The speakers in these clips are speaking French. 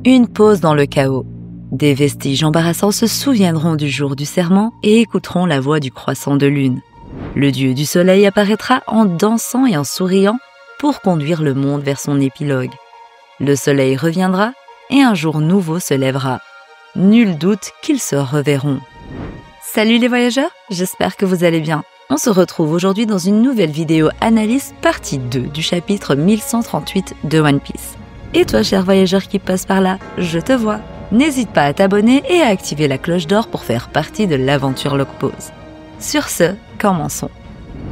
Une pause dans le chaos. Des vestiges embarrassants se souviendront du jour du serment et écouteront la voix du croissant de lune. Le dieu du soleil apparaîtra en dansant et en souriant pour conduire le monde vers son épilogue. Le soleil reviendra et un jour nouveau se lèvera. Nul doute qu'ils se reverront. Salut les voyageurs, j'espère que vous allez bien. On se retrouve aujourd'hui dans une nouvelle vidéo analyse partie 2 du chapitre 1138 de One Piece. Et toi, cher voyageur qui passe par là, je te vois. N'hésite pas à t'abonner et à activer la cloche d'or pour faire partie de l'aventure Logpause. Sur ce, commençons.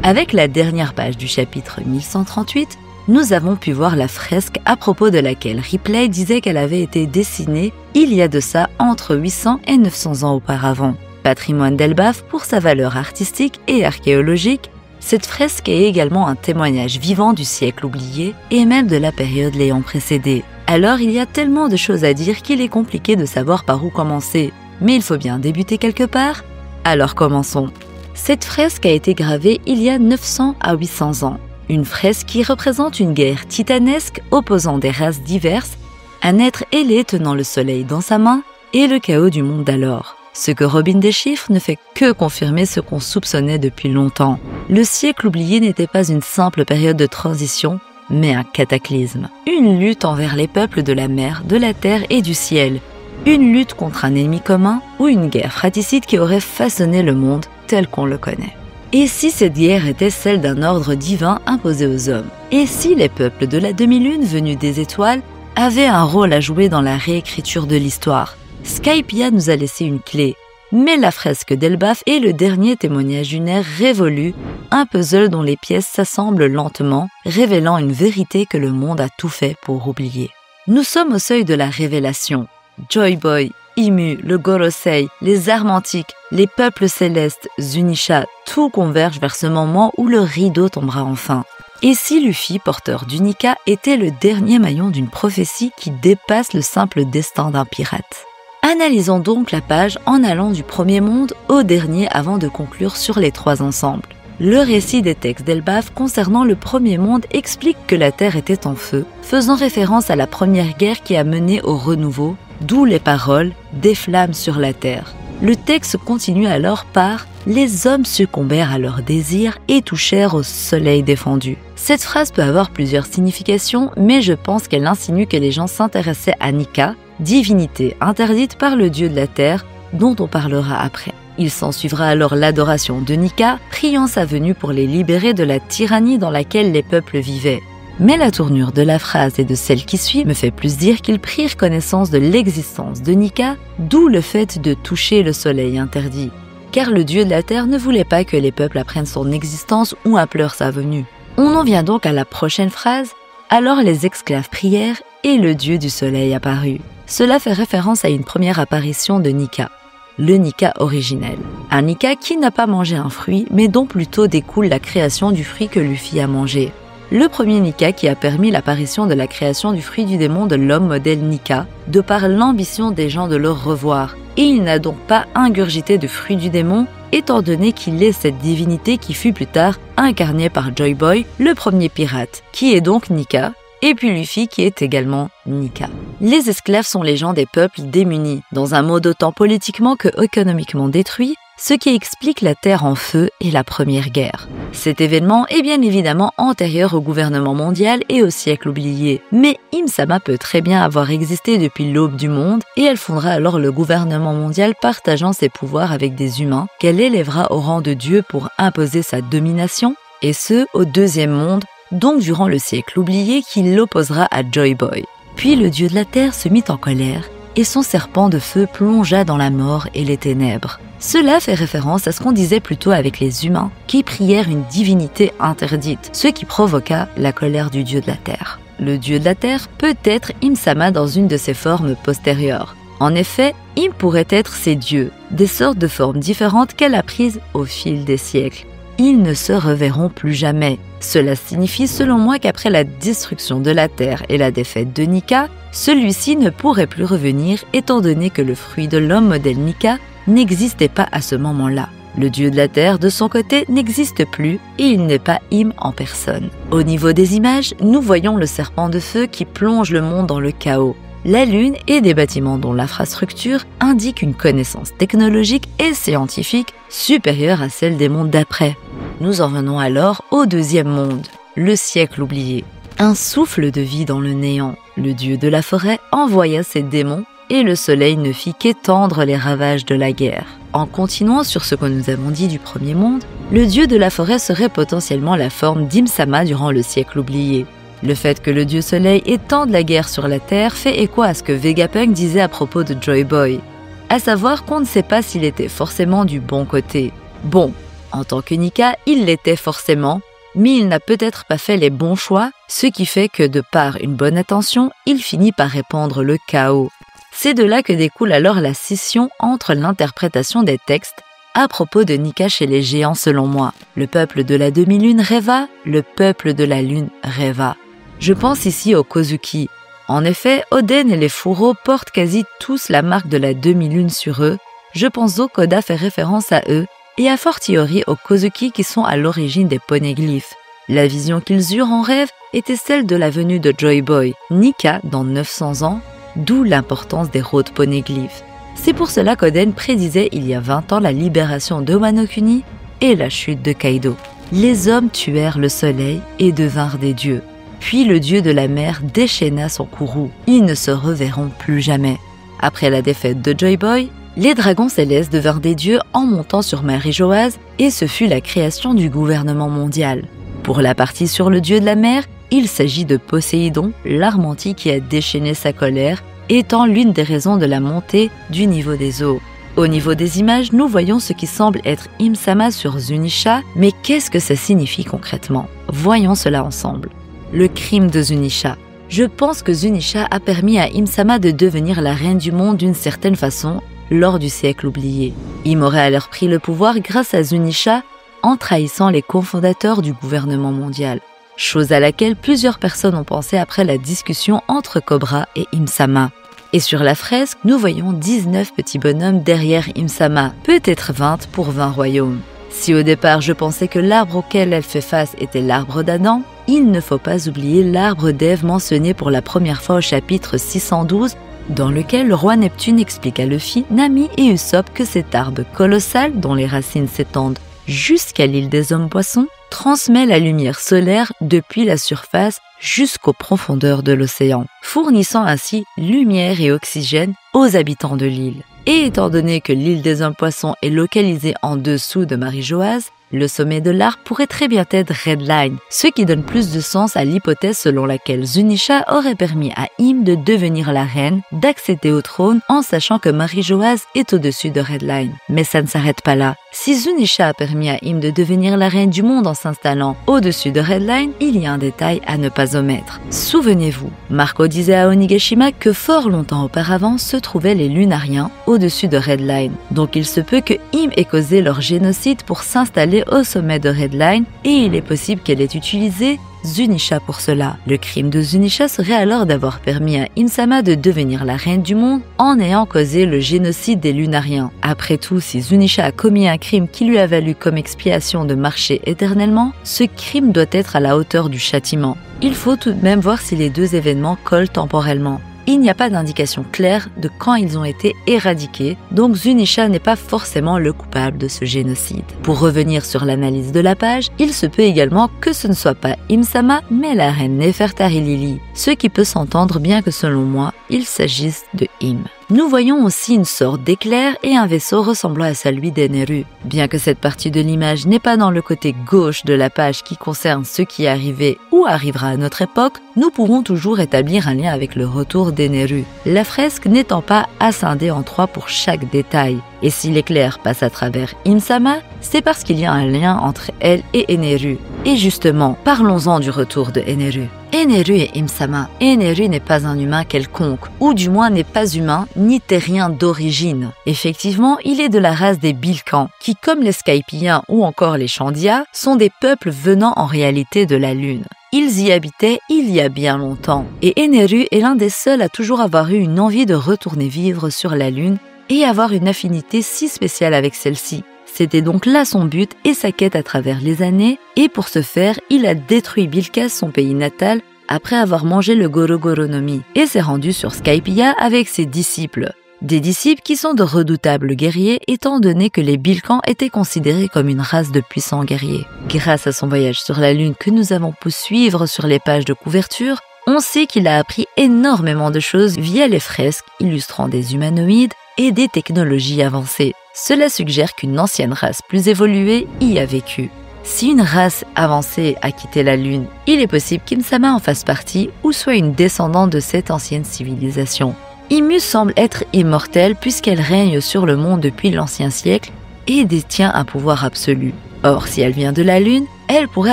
Avec la dernière page du chapitre 1138, nous avons pu voir la fresque à propos de laquelle Ripley disait qu'elle avait été dessinée il y a de ça entre 800 et 900 ans auparavant. Patrimoine d'Elbaf pour sa valeur artistique et archéologique, cette fresque est également un témoignage vivant du siècle oublié et même de la période l'ayant précédé. Alors il y a tellement de choses à dire qu'il est compliqué de savoir par où commencer. Mais il faut bien débuter quelque part. Alors commençons. Cette fresque a été gravée il y a 900 à 800 ans. Une fresque qui représente une guerre titanesque opposant des races diverses, un être ailé tenant le soleil dans sa main et le chaos du monde d'alors. Ce que Robin déchiffre ne fait que confirmer ce qu'on soupçonnait depuis longtemps. Le siècle oublié n'était pas une simple période de transition, mais un cataclysme. Une lutte envers les peuples de la mer, de la terre et du ciel. Une lutte contre un ennemi commun ou une guerre fratricide qui aurait façonné le monde tel qu'on le connaît. Et si cette guerre était celle d'un ordre divin imposé aux hommes? Et si les peuples de la demi-lune venus des étoiles avaient un rôle à jouer dans la réécriture de l'histoire? Skypiea nous a laissé une clé, mais la fresque d'Elbaf est le dernier témoignage d'une ère révolue, un puzzle dont les pièces s'assemblent lentement, révélant une vérité que le monde a tout fait pour oublier. Nous sommes au seuil de la révélation. Joy Boy, Imu, le Gorosei, les armes antiques, les peuples célestes, Zunisha, tout converge vers ce moment où le rideau tombera enfin. Et si Luffy, porteur d'Unica, était le dernier maillon d'une prophétie qui dépasse le simple destin d'un pirate? Analysons donc la page en allant du premier monde au dernier avant de conclure sur les trois ensembles. Le récit des textes d'Elbaf concernant le premier monde explique que la Terre était en feu, faisant référence à la première guerre qui a mené au renouveau, d'où les paroles « des flammes sur la Terre ». Le texte continue alors par « les hommes succombèrent à leurs désirs et touchèrent au soleil défendu ». Cette phrase peut avoir plusieurs significations, mais je pense qu'elle insinue que les gens s'intéressaient à Nika, divinité interdite par le dieu de la terre, dont on parlera après. Il s'ensuivra alors l'adoration de Nika, priant sa venue pour les libérer de la tyrannie dans laquelle les peuples vivaient. Mais la tournure de la phrase et de celle qui suit me fait plus dire qu'ils prirent connaissance de l'existence de Nika, d'où le fait de toucher le soleil interdit. Car le dieu de la terre ne voulait pas que les peuples apprennent son existence ou implorent sa venue. On en vient donc à la prochaine phrase. Alors les esclaves prièrent et le dieu du soleil apparut. Cela fait référence à une première apparition de Nika, le Nika originel. Un Nika qui n'a pas mangé un fruit, mais dont plutôt découle la création du fruit que Luffy a mangé. Le premier Nika qui a permis l'apparition de la création du fruit du démon de l'homme modèle Nika, de par l'ambition des gens de le revoir. Et il n'a donc pas ingurgité de fruit du démon, étant donné qu'il est cette divinité qui fut plus tard incarnée par Joy Boy, le premier pirate, qui est donc Nika, et puis Luffy qui est également Nika. Les esclaves sont les gens des peuples démunis, dans un monde autant politiquement que économiquement détruit, ce qui explique la Terre en feu et la Première Guerre. Cet événement est bien évidemment antérieur au gouvernement mondial et au siècle oublié, mais Im-sama peut très bien avoir existé depuis l'aube du monde et elle fondera alors le gouvernement mondial partageant ses pouvoirs avec des humains qu'elle élèvera au rang de dieu pour imposer sa domination, et ce, au deuxième monde, donc durant le siècle oublié qui l'opposera à Joy Boy. Puis le dieu de la terre se mit en colère et son serpent de feu plongea dans la mort et les ténèbres. Cela fait référence à ce qu'on disait plus tôt avec les humains qui prièrent une divinité interdite, ce qui provoqua la colère du dieu de la terre. Le dieu de la terre peut être Im-sama dans une de ses formes postérieures. En effet, Im pourrait être ses dieux, des sortes de formes différentes qu'elle a prises au fil des siècles. Ils ne se reverront plus jamais. Cela signifie selon moi qu'après la destruction de la Terre et la défaite de Nika, celui-ci ne pourrait plus revenir étant donné que le fruit de l'homme modèle Nika n'existait pas à ce moment-là. Le dieu de la Terre, de son côté, n'existe plus et il n'est pas Im en personne. Au niveau des images, nous voyons le serpent de feu qui plonge le monde dans le chaos. la Lune et des bâtiments dont l'infrastructure indique une connaissance technologique et scientifique supérieure à celle des mondes d'après. Nous en venons alors au deuxième monde, le siècle oublié. Un souffle de vie dans le néant, le dieu de la forêt envoya ses démons et le soleil ne fit qu'étendre les ravages de la guerre. En continuant sur ce que nous avons dit du premier monde, le dieu de la forêt serait potentiellement la forme d'Imsama durant le siècle oublié. Le fait que le dieu soleil étende la guerre sur la Terre fait écho à ce que Vegapunk disait à propos de Joy Boy, à savoir qu'on ne sait pas s'il était forcément du bon côté. Bon, en tant que Nika, il l'était forcément, mais il n'a peut-être pas fait les bons choix, ce qui fait que de par une bonne intention, il finit par répandre le chaos. C'est de là que découle alors la scission entre l'interprétation des textes à propos de Nika chez les géants selon moi. Le peuple de la demi-lune rêva, le peuple de la lune rêva. Je pense ici aux Kozuki. En effet, Oden et les Furo portent quasi tous la marque de la demi-lune sur eux. Je pense qu'Oda fait référence à eux et a fortiori aux Kozuki qui sont à l'origine des poneglyphes. La vision qu'ils eurent en rêve était celle de la venue de Joy Boy, Nika dans 900 ans, d'où l'importance des road poneglyphes. C'est pour cela qu'Oden prédisait il y a 20 ans la libération de Wano Kuni et la chute de Kaido. Les hommes tuèrent le soleil et devinrent des dieux. Puis le dieu de la mer déchaîna son courroux. Ils ne se reverront plus jamais. Après la défaite de Joy Boy, les dragons célestes devinrent des dieux en montant sur Marie-Joase et ce fut la création du gouvernement mondial. Pour la partie sur le dieu de la mer, il s'agit de Poséidon, l'armenti qui a déchaîné sa colère, étant l'une des raisons de la montée du niveau des eaux. Au niveau des images, nous voyons ce qui semble être Imsama sur Zunisha, mais qu'est-ce que ça signifie concrètement? Voyons cela ensemble. Le crime de Zunisha. Je pense que Zunisha a permis à Imsama de devenir la reine du monde d'une certaine façon lors du siècle oublié. Im aurait alors pris le pouvoir grâce à Zunisha en trahissant les cofondateurs du gouvernement mondial. Chose à laquelle plusieurs personnes ont pensé après la discussion entre Cobra et Imsama. Et sur la fresque, nous voyons 19 petits bonhommes derrière Imsama, peut-être 20 pour 20 royaumes. Si au départ je pensais que l'arbre auquel elle fait face était l'arbre d'Adam, il ne faut pas oublier l'arbre d'Ève mentionné pour la première fois au chapitre 612, dans lequel le roi Neptune explique à Luffy, Nami et Usopp que cet arbre colossal, dont les racines s'étendent jusqu'à l'île des hommes-poissons, transmet la lumière solaire depuis la surface jusqu'aux profondeurs de l'océan, fournissant ainsi lumière et oxygène aux habitants de l'île. Et étant donné que l'île des hommes-poissons est localisée en dessous de Marie-Joase, le sommet de l'arbre pourrait très bien être Redline, ce qui donne plus de sens à l'hypothèse selon laquelle Zunisha aurait permis à Im de devenir la reine, d'accéder au trône en sachant que Marie-Joase est au-dessus de Redline. Mais ça ne s'arrête pas là. Si Zunisha a permis à Im de devenir la reine du monde en s'installant au-dessus de Redline, il y a un détail à ne pas omettre. Souvenez-vous, Marco disait à Onigashima que fort longtemps auparavant se trouvaient les Lunariens au-dessus de Redline. Donc il se peut que Im ait causé leur génocide pour s'installer au sommet de Redline et il est possible qu'elle ait utilisé Zunisha pour cela. Le crime de Zunisha serait alors d'avoir permis à Imsama de devenir la reine du monde en ayant causé le génocide des Lunariens. Après tout, si Zunisha a commis un crime qui lui a valu comme expiation de marcher éternellement, ce crime doit être à la hauteur du châtiment. Il faut tout de même voir si les deux événements collent temporellement. Il n'y a pas d'indication claire de quand ils ont été éradiqués, donc Zunisha n'est pas forcément le coupable de ce génocide. Pour revenir sur l'analyse de la page, il se peut également que ce ne soit pas Imsama, mais la reine Nefertari Lily, ce qui peut s'entendre bien que selon moi, il s'agisse de Im. Nous voyons aussi une sorte d'éclair et un vaisseau ressemblant à celui d'Eneru. Bien que cette partie de l'image n'est pas dans le côté gauche de la page qui concerne ce qui est arrivé ou arrivera à notre époque, nous pourrons toujours établir un lien avec le retour d'Eneru, la fresque n'étant pas scindée en 3 pour chaque détail. Et si l'éclair passe à travers Imsama, c'est parce qu'il y a un lien entre elle et Eneru. Et justement, parlons-en du retour de Eneru. Eneru et Imsama. Eneru n'est pas un humain quelconque, ou du moins n'est pas humain ni terrien d'origine. Effectivement, il est de la race des Bilkans, qui comme les Skypiens ou encore les Chandia, sont des peuples venant en réalité de la Lune. Ils y habitaient il y a bien longtemps, et Eneru est l'un des seuls à toujours avoir eu une envie de retourner vivre sur la Lune et avoir une affinité si spéciale avec celle-ci. C'était donc là son but et sa quête à travers les années, et pour ce faire, il a détruit Bilkas, son pays natal, après avoir mangé le Gorogoro no Mi et s'est rendu sur Skypiea avec ses disciples. Des disciples qui sont de redoutables guerriers étant donné que les Bilkans étaient considérés comme une race de puissants guerriers. Grâce à son voyage sur la Lune que nous avons pu suivre sur les pages de couverture, on sait qu'il a appris énormément de choses via les fresques illustrant des humanoïdes et des technologies avancées. Cela suggère qu'une ancienne race plus évoluée y a vécu. Si une race avancée a quitté la Lune, il est possible qu'Imsama en fasse partie ou soit une descendante de cette ancienne civilisation. Imu semble être immortelle puisqu'elle règne sur le monde depuis l'ancien siècle et détient un pouvoir absolu. Or, si elle vient de la Lune, elle pourrait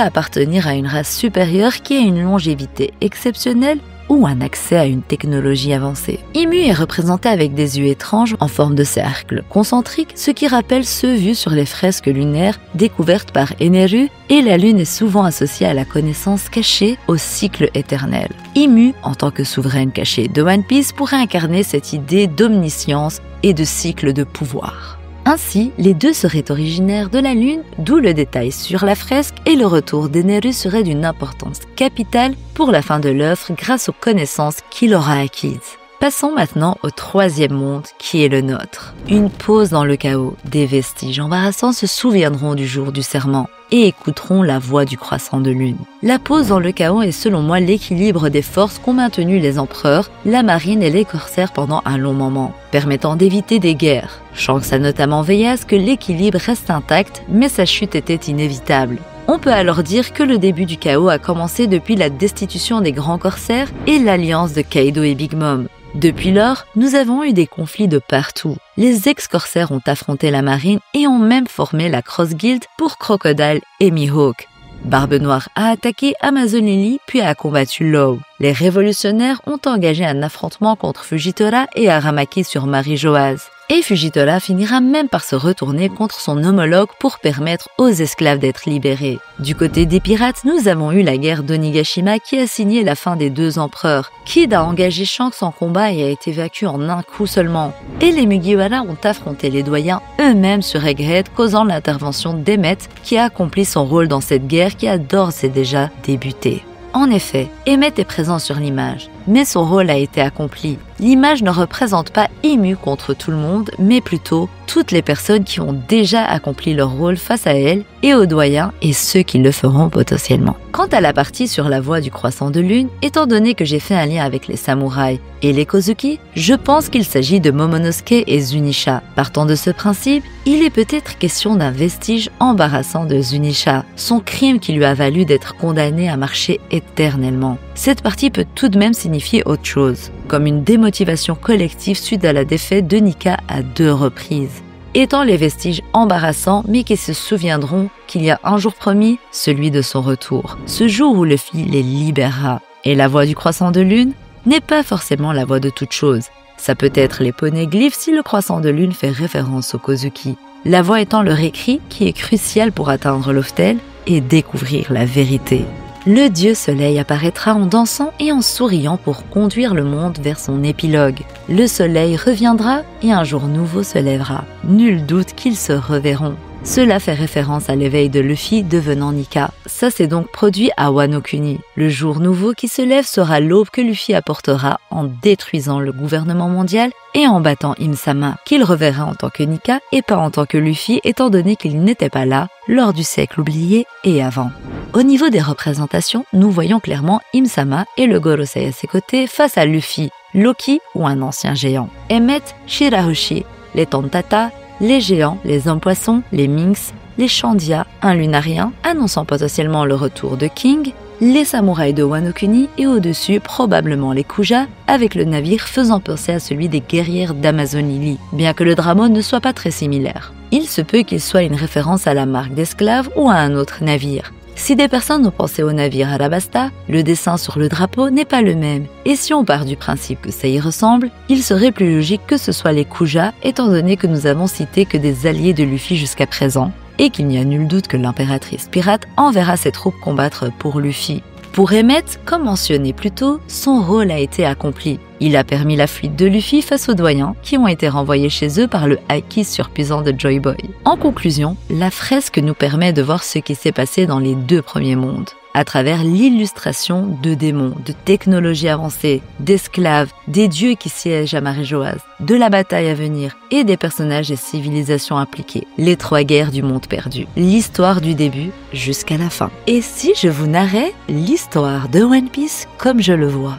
appartenir à une race supérieure qui a une longévité exceptionnelle ou un accès à une technologie avancée. Imu est représenté avec des yeux étranges en forme de cercle concentrique, ce qui rappelle ceux vus sur les fresques lunaires découvertes par Eneru, et la Lune est souvent associée à la connaissance cachée au cycle éternel. Imu, en tant que souveraine cachée de One Piece, pourrait incarner cette idée d'omniscience et de cycle de pouvoir. Ainsi, les deux seraient originaires de la Lune, d'où le détail sur la fresque, et le retour d'Eneru serait d'une importance capitale pour la fin de l'œuvre grâce aux connaissances qu'il aura acquises. Passons maintenant au troisième monde qui est le nôtre. Une pause dans le chaos, des vestiges embarrassants se souviendront du jour du serment et écouteront la voix du croissant de lune. La pause dans le chaos est selon moi l'équilibre des forces qu'ont maintenu les empereurs, la marine et les corsaires pendant un long moment, permettant d'éviter des guerres. Shanks a notamment veillé à ce que l'équilibre reste intact, mais sa chute était inévitable. On peut alors dire que le début du chaos a commencé depuis la destitution des grands corsaires et l'alliance de Kaido et Big Mom. Depuis lors, nous avons eu des conflits de partout. Les ex-corsaires ont affronté la marine et ont même formé la Cross Guild pour Crocodile et Mihawk. Barbe Noire a attaqué Amazon Lily puis a combattu Law. Les révolutionnaires ont engagé un affrontement contre Fujitora et Aramaki sur Marie-Joase. Et Fujitora finira même par se retourner contre son homologue pour permettre aux esclaves d'être libérés. Du côté des pirates, nous avons eu la guerre d'Onigashima qui a signé la fin des deux empereurs. Kid a engagé Shanks en combat et a été vaincu en un coup seulement. Et les Mugiwara ont affronté les doyens eux-mêmes sur Egghead, causant l'intervention d'Emmet qui a accompli son rôle dans cette guerre qui a d'ores et déjà débuté. En effet, Emmet est présent sur l'image, mais son rôle a été accompli. L'image ne représente pas Imu contre tout le monde, mais plutôt toutes les personnes qui ont déjà accompli leur rôle face à elle et aux doyens et ceux qui le feront potentiellement. Quant à la partie sur la voie du croissant de lune, étant donné que j'ai fait un lien avec les samouraïs et les Kozuki, je pense qu'il s'agit de Momonosuke et Zunisha. Partant de ce principe, il est peut-être question d'un vestige embarrassant de Zunisha, son crime qui lui a valu d'être condamné à marcher éternellement. Cette partie peut tout de même signifier autre chose, comme une démotivation collective suite à la défaite de Nika à 2 reprises. Étant les vestiges embarrassants, mais qui se souviendront qu'il y a un jour promis, celui de son retour, ce jour où Luffy les libérera. Et la voix du croissant de lune n'est pas forcément la voix de toute chose. Ça peut être les poneglyphes si le croissant de lune fait référence au Kozuki. La voix étant le récrit qui est crucial pour atteindre l'Oftel et découvrir la vérité. Le dieu soleil apparaîtra en dansant et en souriant pour conduire le monde vers son épilogue. Le soleil reviendra et un jour nouveau se lèvera. Nul doute qu'ils se reverront. Cela fait référence à l'éveil de Luffy devenant Nika. Ça s'est donc produit à Wano Kuni. Le jour nouveau qui se lève sera l'aube que Luffy apportera en détruisant le gouvernement mondial et en battant Im-sama, qu'il reverra en tant que Nika et pas en tant que Luffy étant donné qu'il n'était pas là lors du siècle oublié et avant. Au niveau des représentations, nous voyons clairement Im-sama et le Gorosei à ses côtés face à Luffy, Loki ou un ancien géant, Emmet, Shirahoshi, les Tantata, les géants, les hommes-poissons, les Minx, les Shandia, un lunarien annonçant potentiellement le retour de King, les samouraïs de Wano Kuni et au-dessus probablement les Kuja, avec le navire faisant penser à celui des guerrières d'Amazon Lily, bien que le dramo ne soit pas très similaire. Il se peut qu'il soit une référence à la marque d'esclaves ou à un autre navire. Si des personnes ont pensé au navire Arabasta, le dessin sur le drapeau n'est pas le même. Et si on part du principe que ça y ressemble, il serait plus logique que ce soit les Kuja, étant donné que nous avons cité que des alliés de Luffy jusqu'à présent, et qu'il n'y a nul doute que l'impératrice pirate enverra ses troupes combattre pour Luffy. Pour Emmet, comme mentionné plus tôt, son rôle a été accompli. Il a permis la fuite de Luffy face aux doyens qui ont été renvoyés chez eux par le haki surpuissant de Joy Boy. En conclusion, la fresque nous permet de voir ce qui s'est passé dans les 2 premiers mondes. à travers l'illustration de démons, de technologies avancées, d'esclaves, des dieux qui siègent à Maréjoise, de la bataille à venir et des personnages et civilisations impliquées. Les 3 guerres du monde perdu, l'histoire du début jusqu'à la fin. Et si je vous narrais l'histoire de One Piece comme je le vois?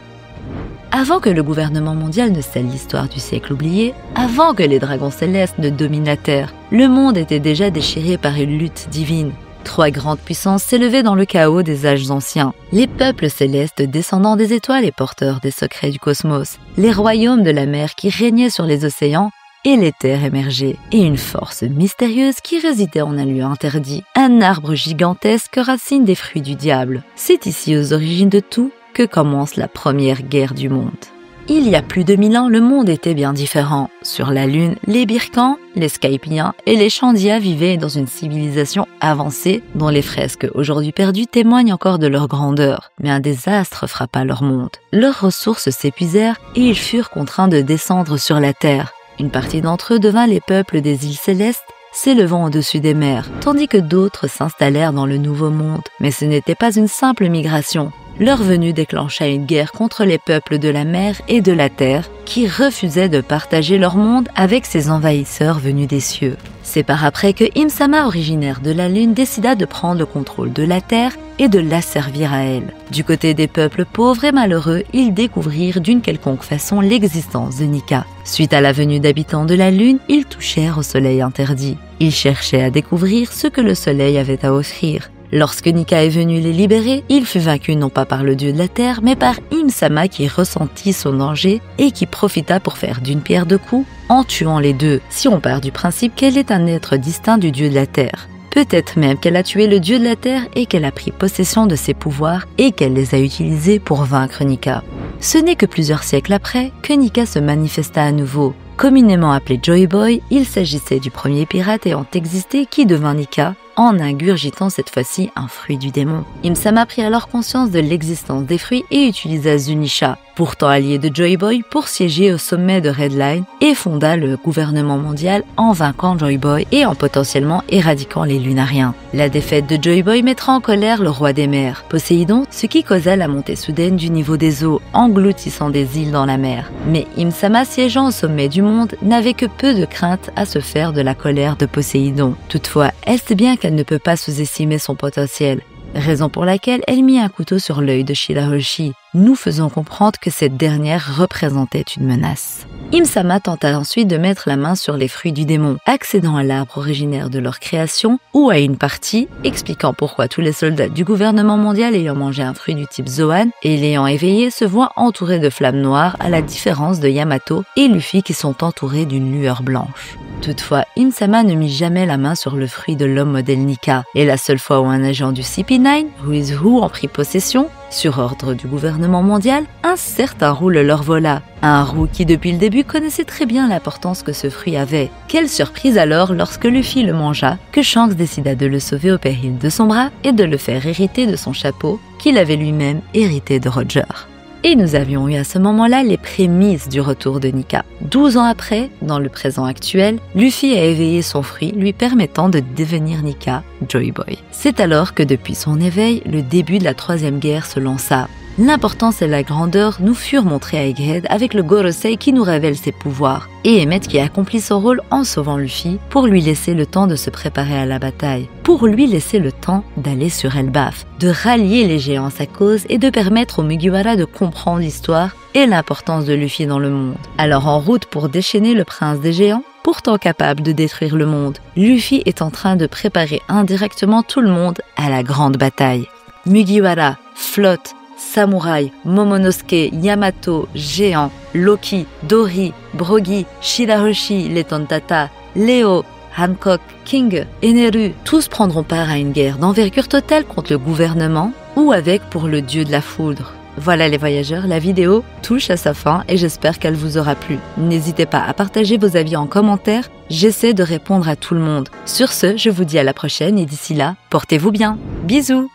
Avant que le gouvernement mondial ne scelle l'histoire du siècle oublié, avant que les dragons célestes ne dominent la Terre, le monde était déjà déchiré par une lutte divine. 3 grandes puissances s'élevaient dans le chaos des âges anciens. Les peuples célestes descendants des étoiles et porteurs des secrets du cosmos, les royaumes de la mer qui régnaient sur les océans et les terres émergées, et une force mystérieuse qui résidait en un lieu interdit, un arbre gigantesque racine des fruits du diable. C'est ici aux origines de tout que commence la première guerre du monde. Il y a plus de 1000 ans, le monde était bien différent. Sur la Lune, les Birkans, les Skypiens et les Chandia vivaient dans une civilisation avancée dont les fresques aujourd'hui perdues témoignent encore de leur grandeur. Mais un désastre frappa leur monde. Leurs ressources s'épuisèrent et ils furent contraints de descendre sur la Terre. Une partie d'entre eux devint les peuples des îles célestes, s'élevant au-dessus des mers, tandis que d'autres s'installèrent dans le Nouveau Monde. Mais ce n'était pas une simple migration. Leur venue déclencha une guerre contre les peuples de la mer et de la terre qui refusaient de partager leur monde avec ces envahisseurs venus des cieux. C'est par après que Im-sama, originaire de la Lune, décida de prendre le contrôle de la Terre et de l'asservir à elle. Du côté des peuples pauvres et malheureux, ils découvrirent d'une quelconque façon l'existence de Nika. Suite à la venue d'habitants de la Lune, ils touchèrent au soleil interdit. Ils cherchaient à découvrir ce que le soleil avait à offrir. Lorsque Nika est venu les libérer, il fut vaincu non pas par le dieu de la terre, mais par Im-sama qui ressentit son danger et qui profita pour faire d'une pierre deux coups en tuant les deux, si on part du principe qu'elle est un être distinct du dieu de la terre. Peut-être même qu'elle a tué le dieu de la terre et qu'elle a pris possession de ses pouvoirs et qu'elle les a utilisés pour vaincre Nika. Ce n'est que plusieurs siècles après que Nika se manifesta à nouveau. Communément appelé Joy Boy, il s'agissait du premier pirate ayant existé qui devint Nika, en ingurgitant cette fois-ci un fruit du démon. Im-sama prit alors conscience de l'existence des fruits et utilisa Zunisha, pourtant allié de Joy Boy, pour siéger au sommet de Red Line et fonda le gouvernement mondial en vainquant Joy Boy et en potentiellement éradiquant les Lunariens. La défaite de Joy Boy mettra en colère le roi des mers, Poséidon, ce qui causa la montée soudaine du niveau des eaux, engloutissant des îles dans la mer. Mais Im-sama, siégeant au sommet du monde, n'avait que peu de crainte à se faire de la colère de Poséidon. Toutefois, est-ce bien qu'elle ne peut pas sous-estimer son potentiel, raison pour laquelle elle mit un couteau sur l'œil de Shirahoshi, nous faisant comprendre que cette dernière représentait une menace. Im-sama tenta ensuite de mettre la main sur les fruits du démon, accédant à l'arbre originaire de leur création ou à une partie, expliquant pourquoi tous les soldats du gouvernement mondial ayant mangé un fruit du type Zoan et l'ayant éveillé se voient entourés de flammes noires à la différence de Yamato et Luffy qui sont entourés d'une lueur blanche. Toutefois, Im-sama ne mit jamais la main sur le fruit de l'homme modèle Nika, et la seule fois où un agent du CP9, Who en prit possession, sur ordre du gouvernement mondial, un certain Roux le leur vola. Un Roux qui depuis le début connaissait très bien l'importance que ce fruit avait. Quelle surprise alors lorsque Luffy le mangea, que Shanks décida de le sauver au péril de son bras et de le faire hériter de son chapeau, qu'il avait lui-même hérité de Roger. Et nous avions eu à ce moment-là les prémices du retour de Nika. 12 ans après, dans le présent actuel, Luffy a éveillé son fruit, lui permettant de devenir Nika, Joy Boy. C'est alors que depuis son éveil, le début de la troisième guerre se lança. L'importance et la grandeur nous furent montrées à Egghead avec le Gorosei qui nous révèle ses pouvoirs, et Emmett qui accomplit son rôle en sauvant Luffy pour lui laisser le temps de se préparer à la bataille, pour lui laisser le temps d'aller sur Elbaf, de rallier les géants à sa cause et de permettre aux Mugiwara de comprendre l'histoire et l'importance de Luffy dans le monde. Alors en route pour déchaîner le prince des géants, pourtant capable de détruire le monde, Luffy est en train de préparer indirectement tout le monde à la grande bataille. Mugiwara, flotte, Samouraï, Momonosuke, Yamato, Géant, Loki, Dory, Brogy, Shirahoshi, les Tontata, Leo, Hancock, King, Eneru, tous prendront part à une guerre d'envergure totale contre le gouvernement ou avec pour le dieu de la foudre. Voilà les voyageurs, la vidéo touche à sa fin et j'espère qu'elle vous aura plu. N'hésitez pas à partager vos avis en commentaire, j'essaie de répondre à tout le monde. Sur ce, je vous dis à la prochaine et d'ici là, portez-vous bien. Bisous!